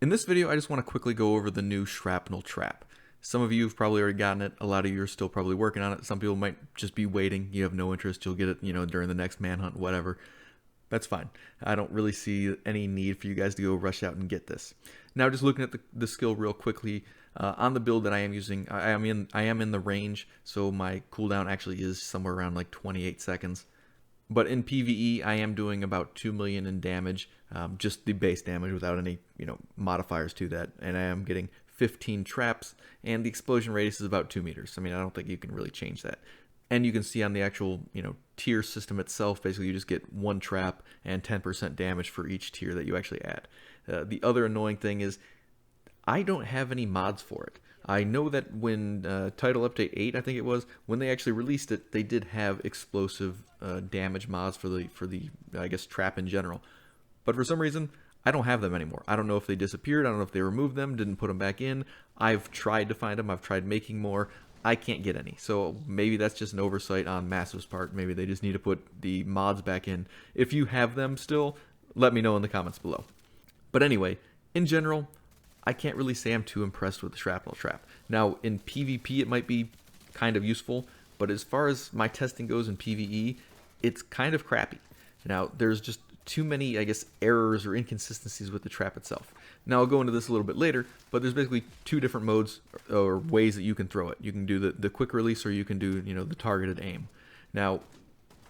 In this video, I just want to quickly go over the new Shrapnel Trap. Some of you have probably already gotten it. A lot of you are still probably working on it. Some people might just be waiting. You have no interest. You'll get it, during the next manhunt, whatever. That's fine. I don't really see any need for you guys to go rush out and get this. Now, just looking at the skill real quickly, on the build that I am using, I am in the range, so my cooldown actually is somewhere around like 28 seconds. But in PvE, I am doing about 2 million in damage, just the base damage without any, modifiers to that. And I am getting 15 traps, and the explosion radius is about 2 meters. I mean, I don't think you can really change that. And you can see on the actual, tier system itself, basically you just get 1 trap and 10% damage for each tier that you actually add. The other annoying thing is I don't have any mods for it. I know that when Title Update 8, I think it was, when they actually released it, they did have explosive damage mods for the I guess trap in general. But for some reason, I don't have them anymore. I don't know if they disappeared. I don't know if they removed them, didn't put them back in. I've tried to find them. I've tried making more. I can't get any. So maybe that's just an oversight on Massive's part. Maybe they just need to put the mods back in. If you have them still, let me know in the comments below. But anyway, in general, I can't really say I'm too impressed with the Shrapnel Trap. Now, in PvP, it might be kind of useful, but as far as my testing goes in PvE, it's kind of crappy. Now, there's just too many, I guess, errors or inconsistencies with the trap itself. Now, I'll go into this a little bit later, but there's basically 2 different modes or ways that you can throw it. You can do the quick release, or you can do, the targeted aim. Now,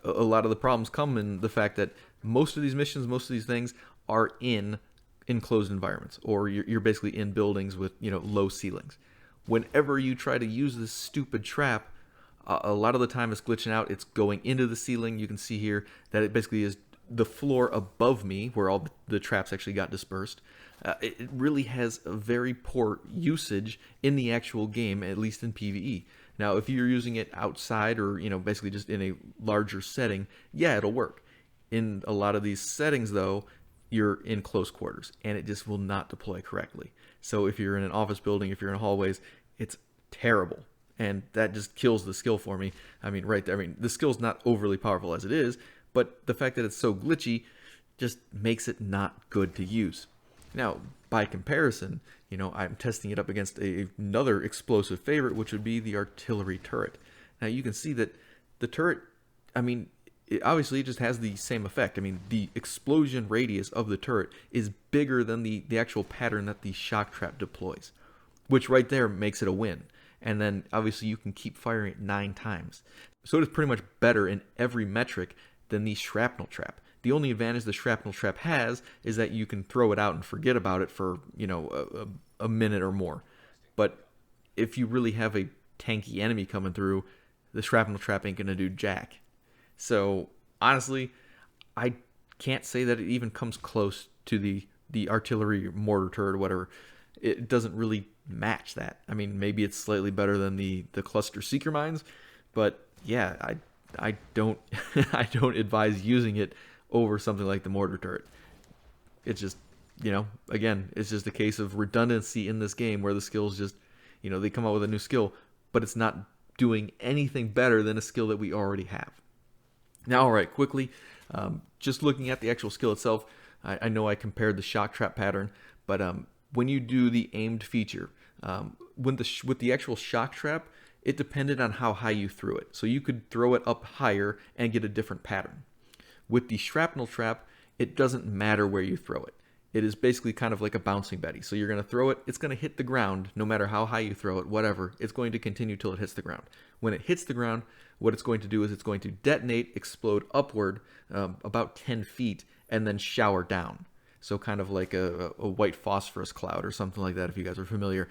a lot of the problems come in the fact that most of these missions, most of these things are in enclosed environments, or you're basically in buildings with low ceilings. Whenever you try to use this stupid trap, a lot of the time it's glitching out. It's going into the ceiling. You can see here that it basically is the floor above me where all the traps actually got dispersed. It really has a very poor usage in the actual game, at least in PvE. Now, if you're using it outside or basically just in a larger setting, yeah, it'll work. In a lot of these settings, though, you're in close quarters, and it just will not deploy correctly. So if you're in an office building, if you're in hallways, it's terrible, and that just kills the skill for me. I mean, right there, the skill's not overly powerful as it is, but the fact that it's so glitchy just makes it not good to use. Now, by comparison, I'm testing it up against another explosive favorite, which would be the artillery turret. Now, you can see that the turret, obviously it just has the same effect. The explosion radius of the turret is bigger than the actual pattern that the shock trap deploys, which right there makes it a win. And then obviously you can keep firing it 9 times. So it is pretty much better in every metric than the shrapnel trap. The only advantage the shrapnel trap has is that you can throw it out and forget about it for, a minute or more. But if you really have a tanky enemy coming through, the shrapnel trap ain't gonna do jack. So honestly, I can't say that it even comes close to the artillery mortar turret or whatever. It doesn't really match that. Maybe it's slightly better than the cluster seeker mines, but yeah, I don't I don't advise using it over something like the mortar turret. It's just, again, it's just a case of redundancy in this game where the skills just, they come out with a new skill, but it's not doing anything better than a skill that we already have. Now, all right, quickly, just looking at the actual skill itself, I know I compared the shock trap pattern, but when you do the aimed feature, with the actual shock trap, it depended on how high you threw it. So you could throw it up higher and get a different pattern. With the shrapnel trap, it doesn't matter where you throw it. It is basically kind of like a bouncing Betty. So you're going to throw it, it's going to hit the ground, no matter how high you throw it, whatever. It's going to continue till it hits the ground. When it hits the ground, what it's going to do is it's going to detonate, explode upward about 10 feet, and then shower down. So kind of like a white phosphorus cloud or something like that, if you guys are familiar.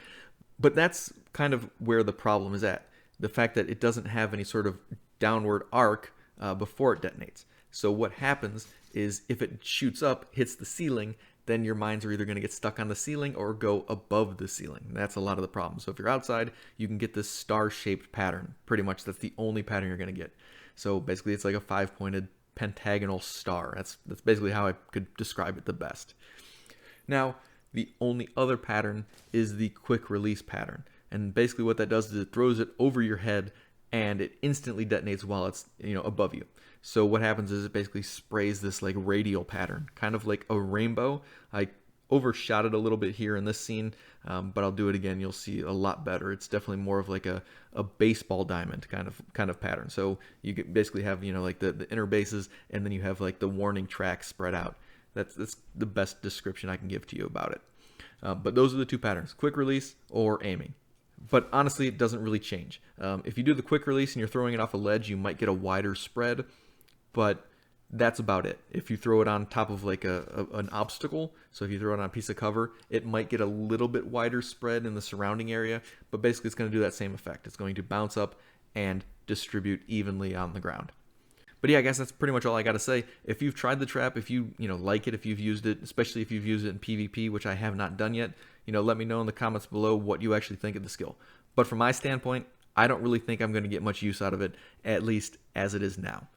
But that's kind of where the problem is at. The fact that it doesn't have any sort of downward arc before it detonates. So what happens is if it shoots up, hits the ceiling, then your mines are either going to get stuck on the ceiling or go above the ceiling. That's a lot of the problem. So if you're outside, you can get this star-shaped pattern. Pretty much that's the only pattern you're going to get. So basically it's like a 5-pointed pentagonal star. That's basically how I could describe it the best. Now, the only other pattern is the quick release pattern. And basically what that does is it throws it over your head and it instantly detonates while it's above you. So what happens is it basically sprays this like radial pattern, kind of like a rainbow, like overshot it a little bit here in this scene, but I'll do it again. You'll see a lot better. It's definitely more of like a baseball diamond kind of pattern. So you basically have, you know, like the inner bases, and then you have like the warning tracks spread out. That's the best description I can give to you about it. But those are the two patterns, quick release or aiming. But honestly, it doesn't really change. If you do the quick release and you're throwing it off a ledge, you might get a wider spread, but that's about it. If you throw it on top of like an obstacle, so if you throw it on a piece of cover, it might get a little bit wider spread in the surrounding area, but basically it's going to do that same effect. It's going to bounce up and distribute evenly on the ground. But yeah, I guess that's pretty much all I got to say. If you've tried the trap, if you like it, if you've used it, especially if you've used it in PvP, which I have not done yet, let me know in the comments below what you actually think of the skill. But from my standpoint, I don't really think I'm going to get much use out of it, at least as it is now.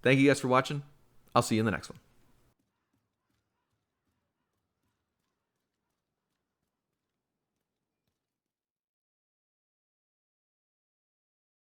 Thank you guys for watching. I'll see you in the next one.